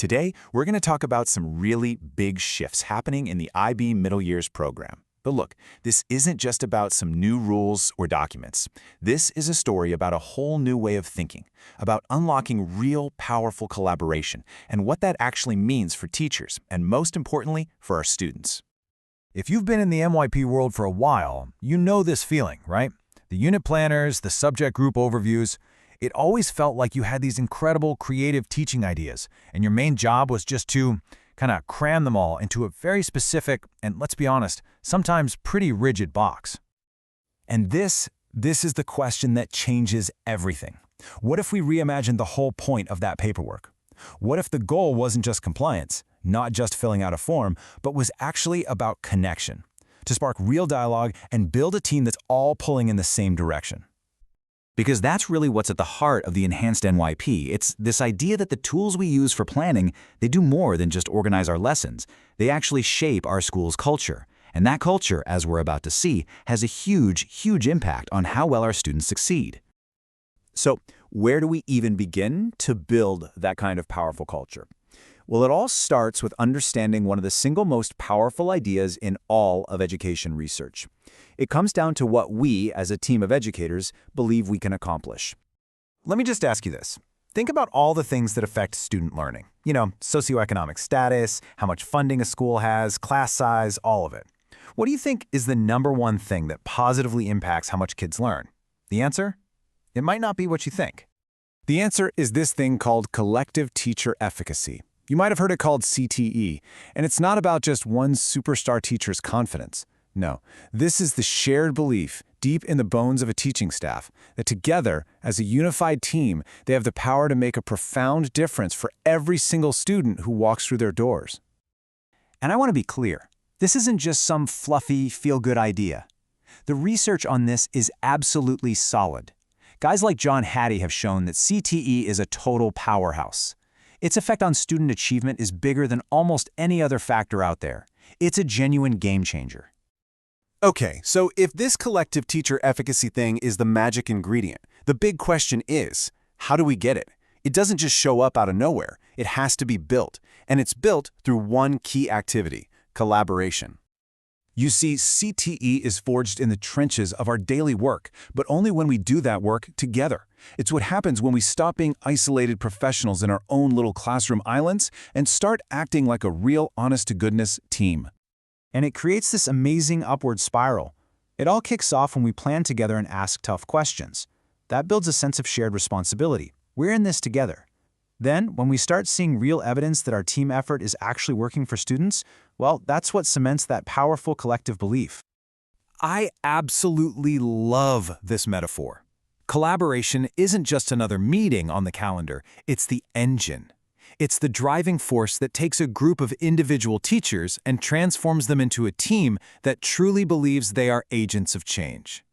Today, we're going to talk about some really big shifts happening in the IB Middle Years program. But look, this isn't just about some new rules or documents. This is a story about a whole new way of thinking, about unlocking real, powerful collaboration, and what that actually means for teachers, and most importantly, for our students. If you've been in the MYP world for a while, you know this feeling, right? The unit planners, the subject group overviews. It always felt like you had these incredible creative teaching ideas, and your main job was just to kind of cram them all into a very specific, and let's be honest, sometimes pretty rigid box. And this is the question that changes everything. What if we reimagined the whole point of that paperwork? What if the goal wasn't just compliance, not just filling out a form, but was actually about connection, to spark real dialogue and build a team that's all pulling in the same direction? Because that's really what's at the heart of the enhanced MYP. It's this idea that the tools we use for planning, they do more than just organize our lessons. They actually shape our school's culture. And that culture, as we're about to see, has a huge impact on how well our students succeed. So, where do we even begin to build that kind of powerful culture? Well, it all starts with understanding one of the single most powerful ideas in all of education research. It comes down to what we, as a team of educators, believe we can accomplish. Let me just ask you this. Think about all the things that affect student learning. You know, socioeconomic status, how much funding a school has, class size, all of it. What do you think is the #1 thing that positively impacts how much kids learn? The answer? It might not be what you think. The answer is this thing called collective teacher efficacy. You might have heard it called CTE, and it's not about just one superstar teacher's confidence. No, this is the shared belief, deep in the bones of a teaching staff, that together, as a unified team, they have the power to make a profound difference for every single student who walks through their doors. And I want to be clear, this isn't just some fluffy, feel-good idea. The research on this is absolutely solid. Guys like John Hattie have shown that CTE is a total powerhouse. Its effect on student achievement is bigger than almost any other factor out there. It's a genuine game changer. Okay, so if this collective teacher efficacy thing is the magic ingredient, the big question is, how do we get it? It doesn't just show up out of nowhere. It has to be built, and it's built through one key activity: collaboration. You see, CTE is forged in the trenches of our daily work, but only when we do that work together. It's what happens when we stop being isolated professionals in our own little classroom islands and start acting like a real, honest-to-goodness team. And it creates this amazing upward spiral. It all kicks off when we plan together and ask tough questions. That builds a sense of shared responsibility. We're in this together. Then, when we start seeing real evidence that our team effort is actually working for students, well, that's what cements that powerful collective belief. I absolutely love this metaphor. Collaboration isn't just another meeting on the calendar, it's the engine. It's the driving force that takes a group of individual teachers and transforms them into a team that truly believes they are agents of change.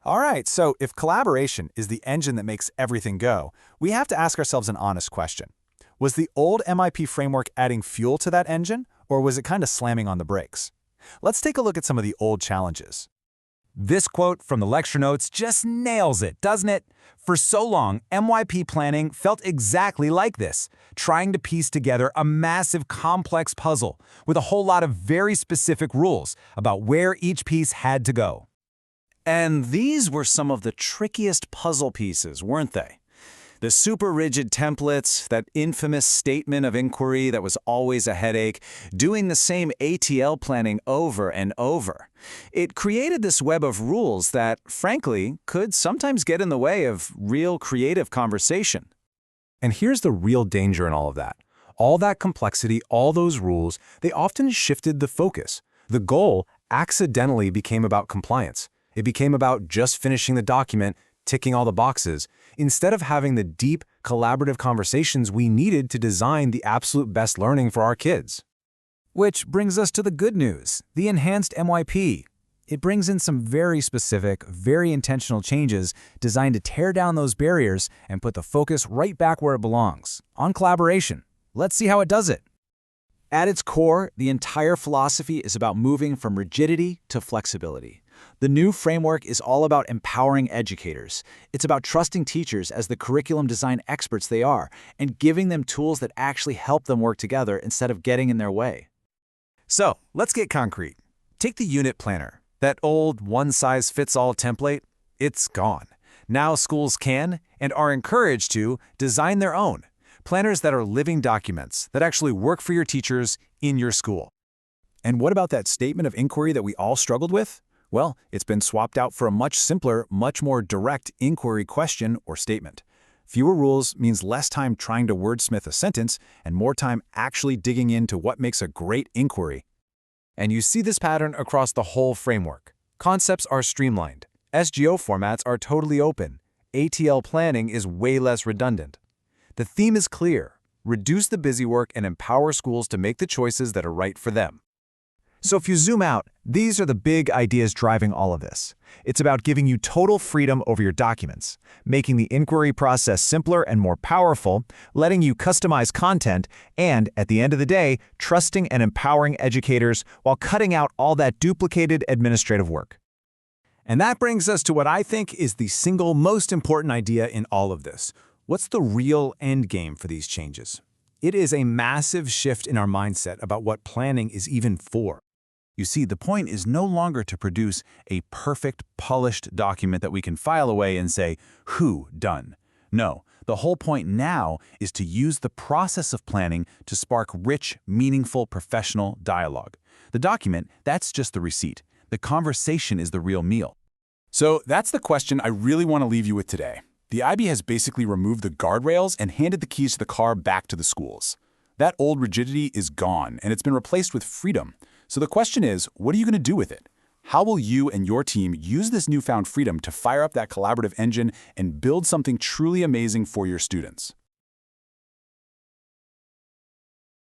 All right, so if collaboration is the engine that makes everything go, we have to ask ourselves an honest question. Was the old MYP framework adding fuel to that engine, or was it kind of slamming on the brakes? Let's take a look at some of the old challenges. This quote from the lecture notes just nails it, doesn't it? For so long, MYP planning felt exactly like this, trying to piece together a massive, complex puzzle with a whole lot of very specific rules about where each piece had to go. And these were some of the trickiest puzzle pieces, weren't they? The super rigid templates, that infamous statement of inquiry that was always a headache, doing the same ATL planning over and over. It created this web of rules that, frankly, could sometimes get in the way of real creative conversation. And here's the real danger in all of that. All that complexity, all those rules, they often shifted the focus. The goal accidentally became about compliance. It became about just finishing the document, ticking all the boxes, instead of having the deep, collaborative conversations we needed to design the absolute best learning for our kids. Which brings us to the good news, the enhanced MYP. It brings in some very specific, very intentional changes designed to tear down those barriers and put the focus right back where it belongs, on collaboration. Let's see how it does it. At its core, the entire philosophy is about moving from rigidity to flexibility. The new framework is all about empowering educators. It's about trusting teachers as the curriculum design experts they are and giving them tools that actually help them work together instead of getting in their way. So, let's get concrete. Take the unit planner. That old one-size-fits-all template, it's gone. Now schools can, and are encouraged to, design their own. Planners that are living documents that actually work for your teachers in your school. And what about that statement of inquiry that we all struggled with? Well, it's been swapped out for a much simpler, much more direct inquiry question or statement. Fewer rules means less time trying to wordsmith a sentence and more time actually digging into what makes a great inquiry. And you see this pattern across the whole framework. Concepts are streamlined. SGO formats are totally open. ATL planning is way less redundant. The theme is clear: reduce the busy work and empower schools to make the choices that are right for them. So if you zoom out, these are the big ideas driving all of this. It's about giving you total freedom over your documents, making the inquiry process simpler and more powerful, letting you customize content, and, at the end of the day, trusting and empowering educators while cutting out all that duplicated administrative work. And that brings us to what I think is the single most important idea in all of this. What's the real end game for these changes? It is a massive shift in our mindset about what planning is even for. You see, the point is no longer to produce a perfect, polished document that we can file away and say, "Who, done." No, the whole point now is to use the process of planning to spark rich, meaningful, professional dialogue. The document, that's just the receipt. The conversation is the real meal. So that's the question I really want to leave you with today. The IB has basically removed the guardrails and handed the keys to the car back to the schools. That old rigidity is gone, and it's been replaced with freedom. So the question is, what are you going to do with it? How will you and your team use this newfound freedom to fire up that collaborative engine and build something truly amazing for your students?